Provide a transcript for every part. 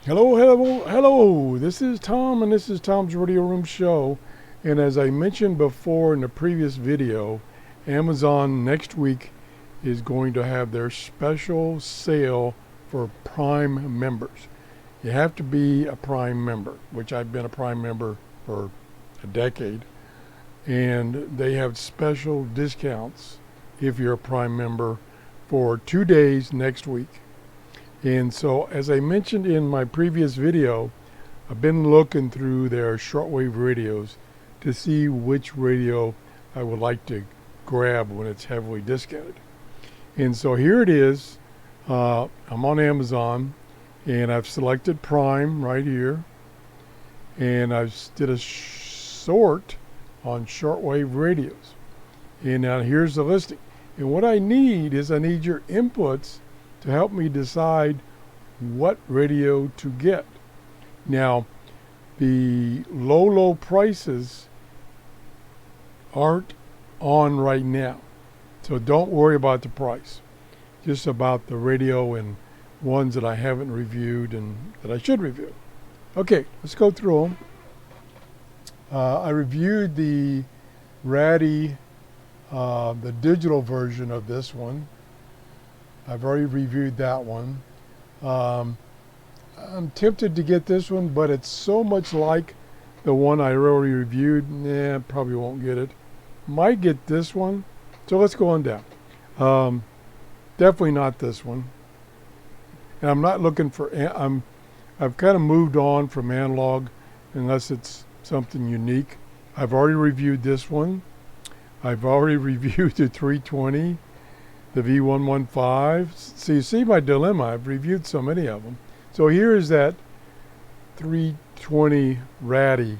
Hello. This is Tom, and this is Tom's Radio Room Show. And as I mentioned before in the previous video, Amazon next week is going to have their special sale for Prime members. You have to be a Prime member, which I've been a Prime member for a decade. And they have special discounts if you're a Prime member for 2 days next week. And so, as I mentioned in my previous video, I've been looking through their shortwave radios to see which radio I would like to grab when it's heavily discounted. And so here it is. I'm on Amazon, and I've selected Prime right here. And I did a sort on shortwave radios. And now here's the listing. And what I need your inputs to help me decide what radio to get. Now, the low prices aren't on right now, so don't worry about the price. Just about the radio and ones that I haven't reviewed and that I should review. Okay, let's go through them. I reviewed the Ratty, the digital version of this one. I've already reviewed that one. I'm tempted to get this one, but it's so much like the one I already reviewed. Probably won't get it. Might get this one. So let's go on down. Definitely not this one. And I'm not looking for, I've kind of moved on from analog unless it's something unique. I've already reviewed this one. I've already reviewed the 320. The V115. So you see my dilemma. I've reviewed so many of them. So here is that 320 Ratty.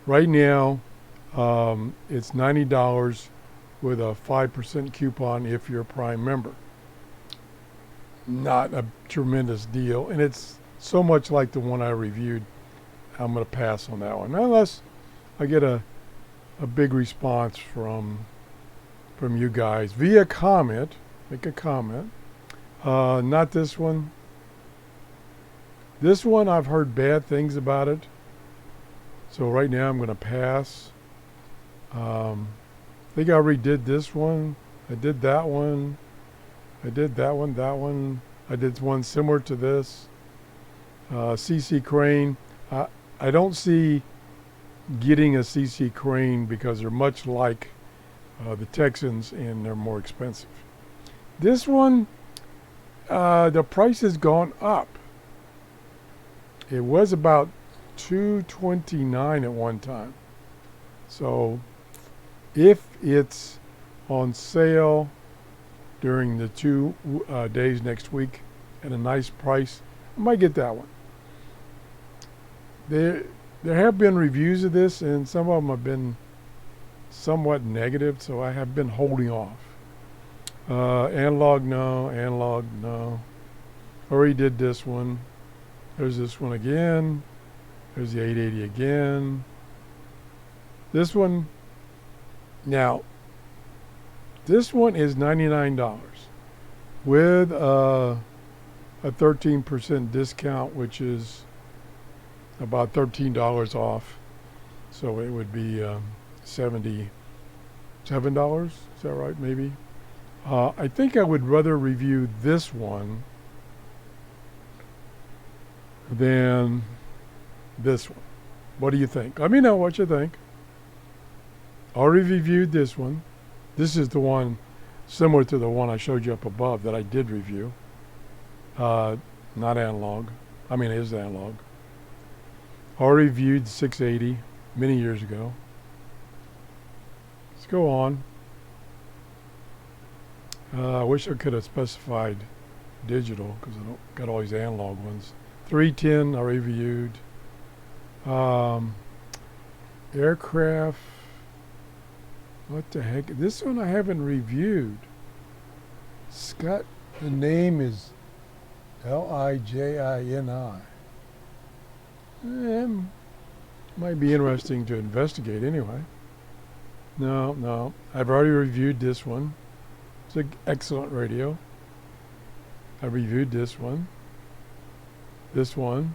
Right now, it's $90 with a 5% coupon if you're a Prime member. Not a tremendous deal, and it's so much like the one I reviewed. I'm going to pass on that one unless I get a big response from you guys via comment. Make a comment. Not this one. This one I've heard bad things about it, so right now I'm going to pass. I think I already did this one. I did that one. I did that one. I did one similar to this. CC Crane. I don't see getting a CC Crane because they're much like the Texans, and they're more expensive. This one, the price has gone up. It was about $229 at one time. So if it's on sale during the 2 days next week at a nice price, I might get that one. There have been reviews of this, and some of them have been somewhat negative, so I have been holding off. Analog, no. Already did this one. There's this one again. There's the 880 again. This one, now, this one is $99 with a 13% discount, which is about $13 off. So it would be $77. Is that right? Maybe. I think I would rather review this one than this one. What do you think? Let me know what you think. Already reviewed this one. This is the one similar to the one I showed you up above that I did review. Not analog. I mean, it is analog. Already reviewed 680 many years ago. Let's go on. I wish I could have specified digital because I don't got all these analog ones. 310 I reviewed. Aircraft. What the heck? This one I haven't reviewed. Scott, the name is Lijini. Might be interesting to investigate anyway. No. I've already reviewed this one. It's an excellent radio. I reviewed this one. This one,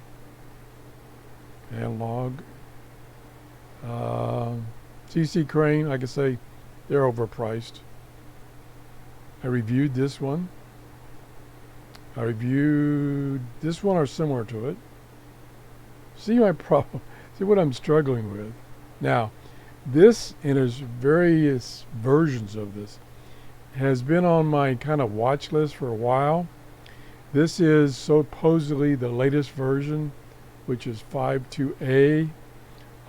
analog. CC Crane, like I say, they're overpriced. I reviewed this one. I reviewed this one or similar to it. See my problem. See what I'm struggling with. Now, this, and there's various versions of this, has been on my kind of watch list for a while. This is supposedly the latest version, which is 5.2a.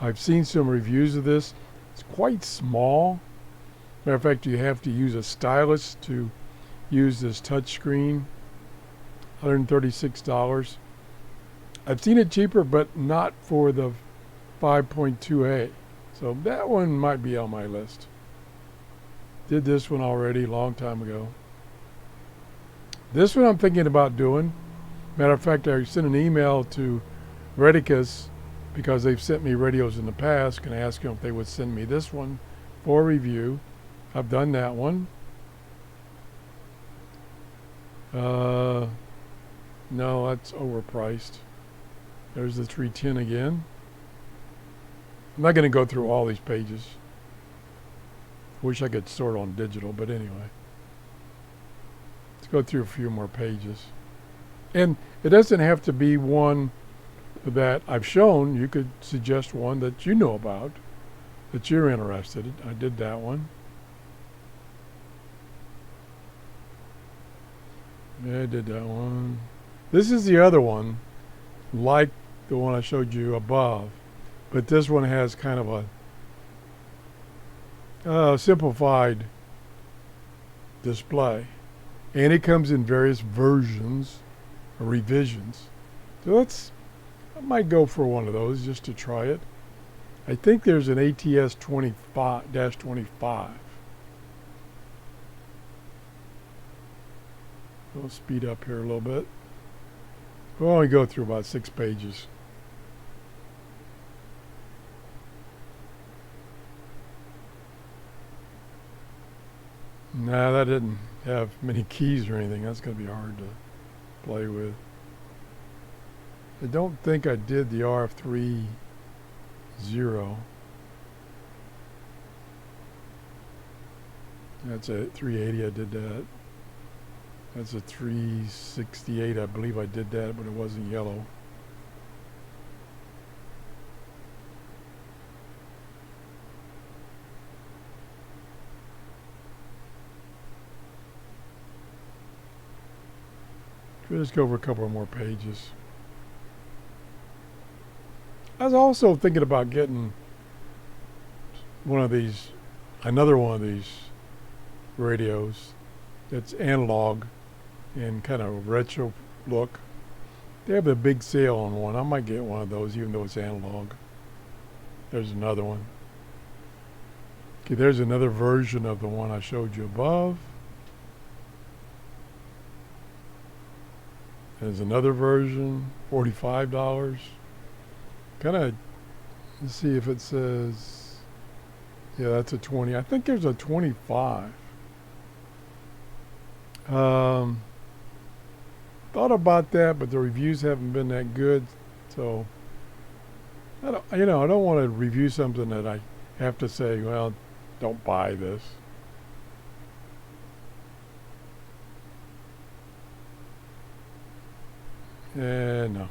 I've seen some reviews of this. It's quite small. Matter of fact, you have to use a stylus to use this touch screen. $136. I've seen it cheaper, but not for the 5.2a. So that one might be on my list. Did this one already a long time ago. This one I'm thinking about doing. Matter of fact, I sent an email to Redicus because they've sent me radios in the past, and ask them if they would send me this one for review. I've done that one. No, that's overpriced. There's the 310 again. I'm not going to go through all these pages. Wish I could sort on digital, but anyway. Let's go through a few more pages. And it doesn't have to be one that I've shown. You could suggest one that you know about, that you're interested in. I did that one. Yeah, I did that one. This is the other one, like the one I showed you above, but this one has kind of a simplified display, and it comes in various versions or revisions. So I might go for one of those just to try it. I think there's an ATS 25-25. We'll speed up here a little bit. We'll only go through about 6 pages. Nah, that didn't have many keys or anything. That's going to be hard to play with. I don't think I did the RF3 0. That's a 380. I did that. That's a 368. I believe I did that, but it wasn't yellow. We'll just go over a couple more pages. I was also thinking about getting another one of these radios that's analog and kind of retro look. They have a big sale on one. I might get one of those even though it's analog. There's another one. Okay, there's another version of the one I showed you above. There's another version, $45. Kind of, let's see if it says, yeah, that's a 20. I think there's a 25. Thought about that, but the reviews haven't been that good, so I don't want to review something that I have to say, well, don't buy this. No.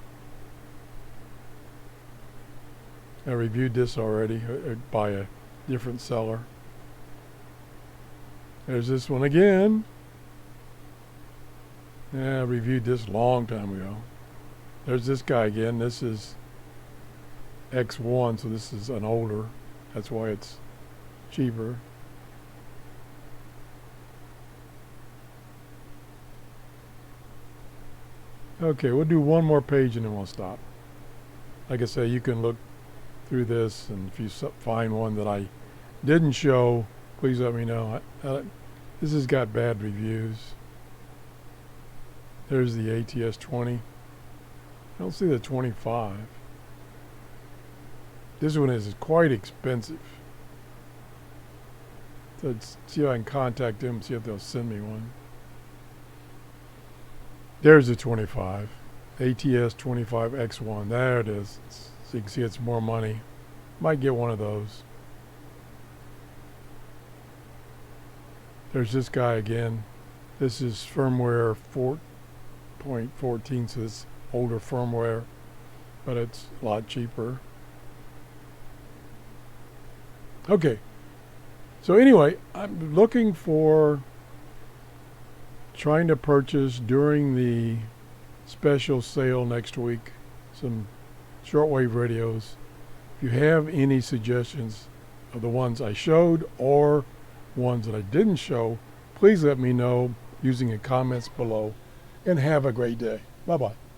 I reviewed this already by a different seller. There's this one again. Yeah, I reviewed this a long time ago. There's this guy again. This is X1, so this is an older. That's why it's cheaper. Okay, we'll do one more page and then we'll stop. Like I say, you can look through this, and if you find one that I didn't show, please let me know. This has got bad reviews. There's the ATS 20. I don't see the 25. This one is quite expensive. So let's see if I can contact them, see if they'll send me one. There's the 25. ATS 25X1. There it is. So you can see it's more money. Might get one of those. There's this guy again. This is firmware 4.14, so it's older firmware, but it's a lot cheaper. Okay, so anyway, I'm looking for trying to purchase during the special sale next week some shortwave radios. If you have any suggestions of the ones I showed or ones that I didn't show, please let me know using the comments below, and have a great day. Bye-bye.